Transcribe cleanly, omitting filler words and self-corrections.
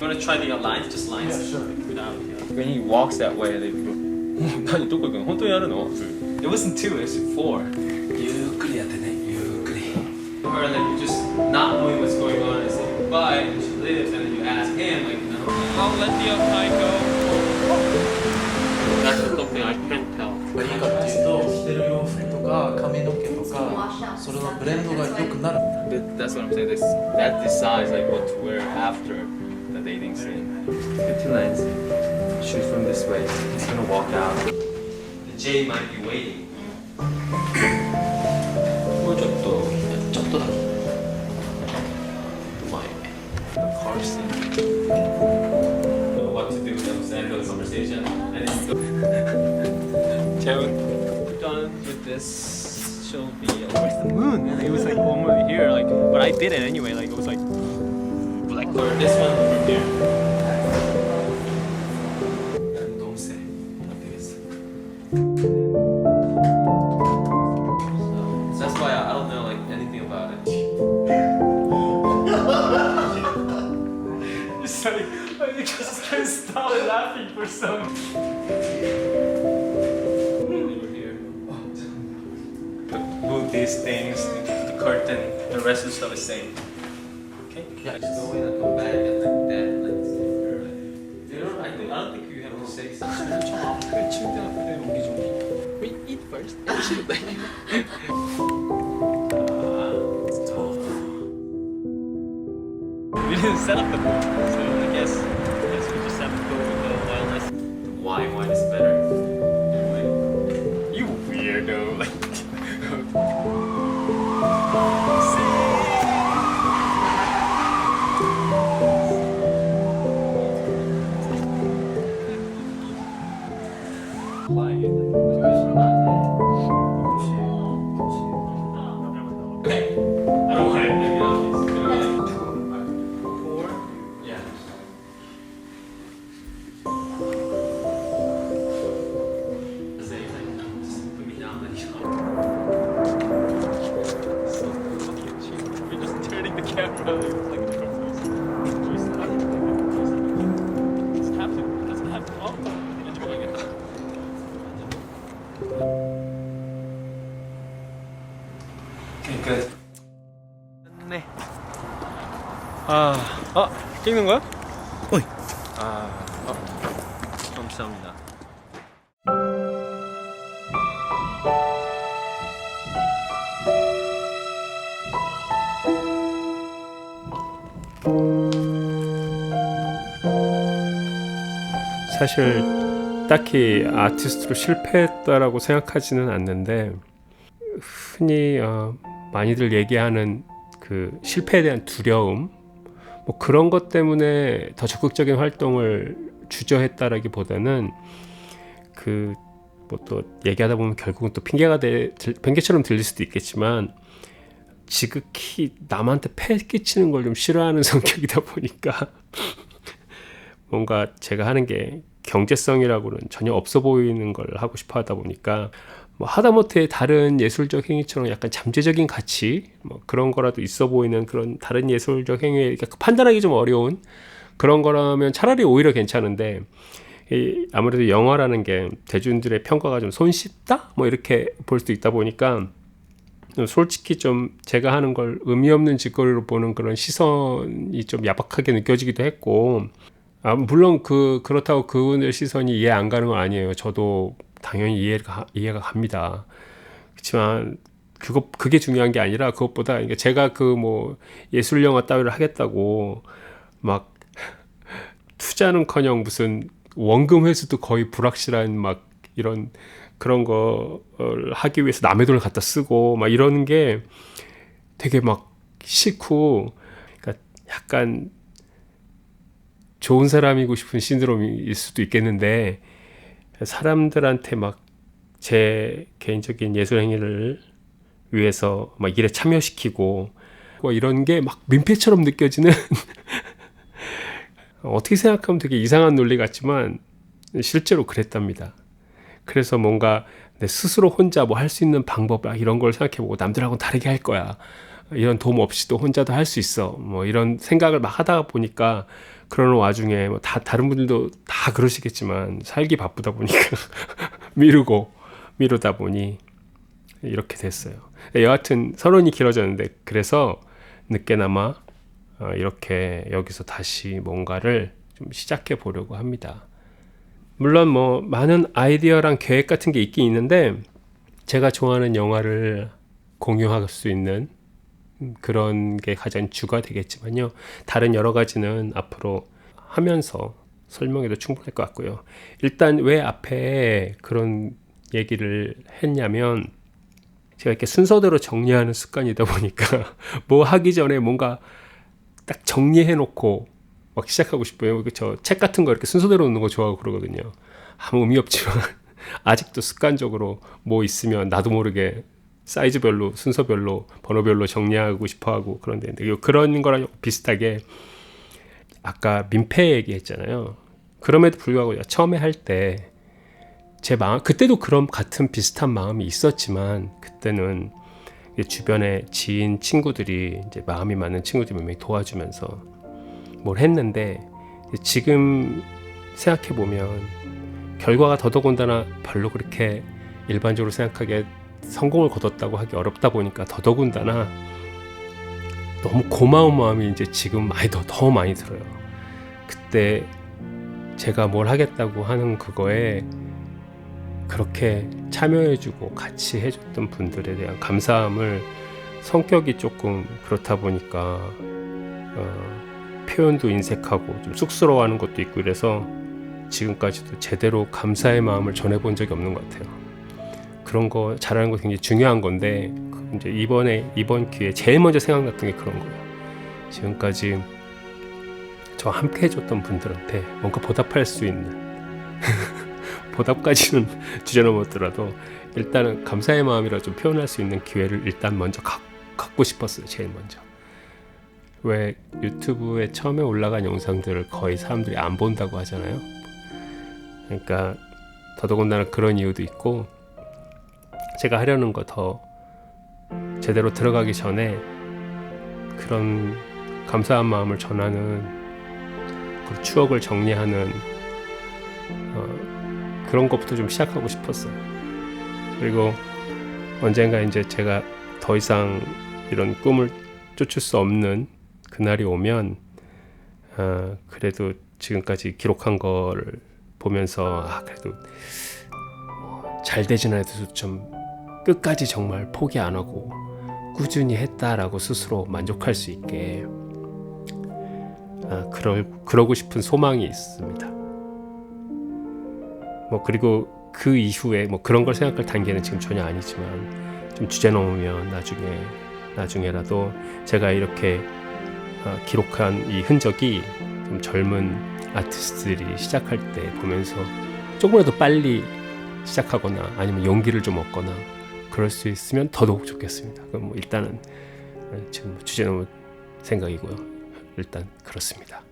want to try the lines? Just lines? Yeah, sure. Without, When he walks that way, they go. 何どこ行くの？本当にやるの？ It wasn't 2, it was 4. ゆっくりやってね、ゆっくり。 Or like you just not knowing what's going on and saying goodbye and she lives and then you ask him like, no. I'll let the upside go. That's something I can't tell. いいかっていうと、着てる洋服とか髪の毛とか、それのブレンドが良くなる。 That's what I'm saying. That decides like what to wear after the dating scene. Get two lines. Shoot from this way. He's gonna walk out. The J might be waiting. もうちょっと、ちょっとだけ。前。 The car scene. Know what to do at the end of the conversation. And then you go, Jaren, we're done with this. She'll be. Where's the moon? And it was like almost here. Like, but I did it anyway. Like it was like or this one from here. Don't say. 어떻겠어? So that's why I don't know like anything about it. It's like I just can't stop laughing for some. Move these things, the curtain, the rest of the stuff is same. Okay? Yeah. Just go in and come back and like that, like you know, I don't think you have to say something. 그 침대 앞에 옹기종기. We eat first. We didn't set up the moon, so I guess we just have to go with the wildness. The wine is better. Anyway. You weirdo. Like. Okay. I don't want it. 4? Yeah. The same thing. Just put me down and So fucking cheap. We're just turning the camera like a different place. It's happening. It doesn't happen. Oh, enjoying it. Okay, good. 네. 찍는 거야? 어이. 감사합니다. 사실 딱히 아티스트로 실패했다라고 생각하지는 않는데 흔히 많이들 얘기하는 그 실패에 대한 두려움 뭐 그런 것 때문에 더 적극적인 활동을 주저했다라기보다는 그 뭐 또 얘기하다 보면 결국은 또 핑계처럼 들릴 수도 있겠지만 지극히 남한테 폐 끼치는 걸 좀 싫어하는 성격이다 보니까 뭔가 제가 하는 게 경제성이라고는 전혀 없어 보이는 걸 하고 싶어 하다 보니까 뭐 하다못해 다른 예술적 행위처럼 약간 잠재적인 가치 뭐 그런 거라도 있어 보이는 그런 다른 예술적 행위에 판단하기 좀 어려운 그런 거라면 차라리 오히려 괜찮은데 아무래도 영화라는 게 대중들의 평가가 좀 손쉽다 뭐 이렇게 볼 수도 있다 보니까 솔직히 좀 제가 하는 걸 의미 없는 짓거리로 보는 그런 시선이 좀 야박하게 느껴지기도 했고 물론 그렇다고 그분의 시선이 이해 안 가는 건 아니에요. 저도 당연히 이해가 갑니다. 그렇지만 그게 중요한 게 아니라 그것보다 그러니까 제가 그 뭐 예술 영화 따위를 하겠다고 막 투자는커녕 무슨 원금 회수도 거의 불확실한 막 이런 그런 거를 하기 위해서 남의 돈을 갖다 쓰고 막 이러는 게 되게 막 싫고 그러니까 약간 좋은 사람이고 싶은 신드롬일 수도 있겠는데 사람들한테 막 제 개인적인 예술 행위를 위해서 막 일에 참여시키고 이런 게 막 민폐처럼 느껴지는 어떻게 생각하면 되게 이상한 논리 같지만 실제로 그랬답니다. 그래서 뭔가 내 스스로 혼자 뭐 할 수 있는 방법 이런 걸 생각해보고 남들하고는 다르게 할 거야. 이런 도움 없이도 혼자도 할 수 있어. 뭐 이런 생각을 막 하다 보니까 그러는 와중에 뭐 다른 분들도 다 그러시겠지만 살기 바쁘다 보니까 미루다 보니 이렇게 됐어요. 여하튼 서론이 길어졌는데 그래서 늦게나마 이렇게 여기서 다시 뭔가를 좀 시작해 보려고 합니다. 물론 뭐 많은 아이디어랑 계획 같은 게 있긴 있는데 제가 좋아하는 영화를 공유할 수 있는 그런 게 가장 주가 되겠지만요. 다른 여러 가지는 앞으로 하면서 설명해도 충분할 것 같고요. 일단 왜 앞에 그런 얘기를 했냐면 제가 이렇게 순서대로 정리하는 습관이다 보니까 뭐 하기 전에 뭔가 딱 정리해 놓고 막 시작하고 싶어요. 저 책 같은 거 이렇게 순서대로 놓는 거 좋아하고 그러거든요. 아무 의미 없지만 아직도 습관적으로 뭐 있으면 나도 모르게 사이즈별로 순서별로 번호별로 정리하고 싶어하고 그런데 그런 거랑 비슷하게 아까 민폐 얘기했잖아요. 그럼에도 불구하고 처음에 할 때 제 마음 그때도 그런 같은 비슷한 마음이 있었지만 그때는 주변에 지인 친구들이 이제 마음이 맞는 친구들이 몇 명이 도와주면서 뭘 했는데 지금 생각해 보면 결과가 더더군다나 별로 그렇게 일반적으로 생각하기에 성공을 거뒀다고 하기 어렵다 보니까 더더군다나 너무 고마운 마음이 이제 지금 더 많이 들어요. 그때 제가 뭘 하겠다고 하는 그거에 그렇게 참여해주고 같이 해줬던 분들에 대한 감사함을 성격이 조금 그렇다 보니까 표현도 인색하고 좀 쑥스러워하는 것도 있고 이래서 지금까지도 제대로 감사의 마음을 전해본 적이 없는 것 같아요. 그런 거 잘하는 거 굉장히 중요한 건데 이제 이번 기회에 제일 먼저 생각났던 게 그런 거예요. 지금까지 저와 함께 해줬던 분들한테 뭔가 보답할 수 있는 보답까지는 주저넘었더라도 일단은 감사의 마음이라 좀 표현할 수 있는 기회를 일단 먼저 갖고 싶었어요. 제일 먼저. 왜 유튜브에 처음에 올라간 영상들을 거의 사람들이 안 본다고 하잖아요. 그러니까 더더군다나 그런 이유도 있고 제가 하려는 거 더 제대로 들어가기 전에 그런 감사한 마음을 전하는 그 추억을 정리하는 그런 것부터 좀 시작하고 싶었어요. 그리고 언젠가 이제 제가 더 이상 이런 꿈을 쫓을 수 없는 그날이 오면 그래도 지금까지 기록한 거를 보면서 그래도 잘 되진 않아도 좀 끝까지 정말 포기 안 하고 꾸준히 했다라고 스스로 만족할 수 있게 그러고 싶은 소망이 있습니다. 뭐 그리고 그 이후에 뭐 그런 걸 생각할 단계는 지금 전혀 아니지만 좀 주제 넘으면 나중에라도 제가 이렇게 기록한 이 흔적이 좀 젊은 아티스트들이 시작할 때 보면서 조금이라도 빨리 시작하거나 아니면 용기를 좀 얻거나 그럴 수 있으면 더더욱 좋겠습니다. 그럼 뭐 일단은 지금 주제 넘은 생각이고요. 일단 그렇습니다.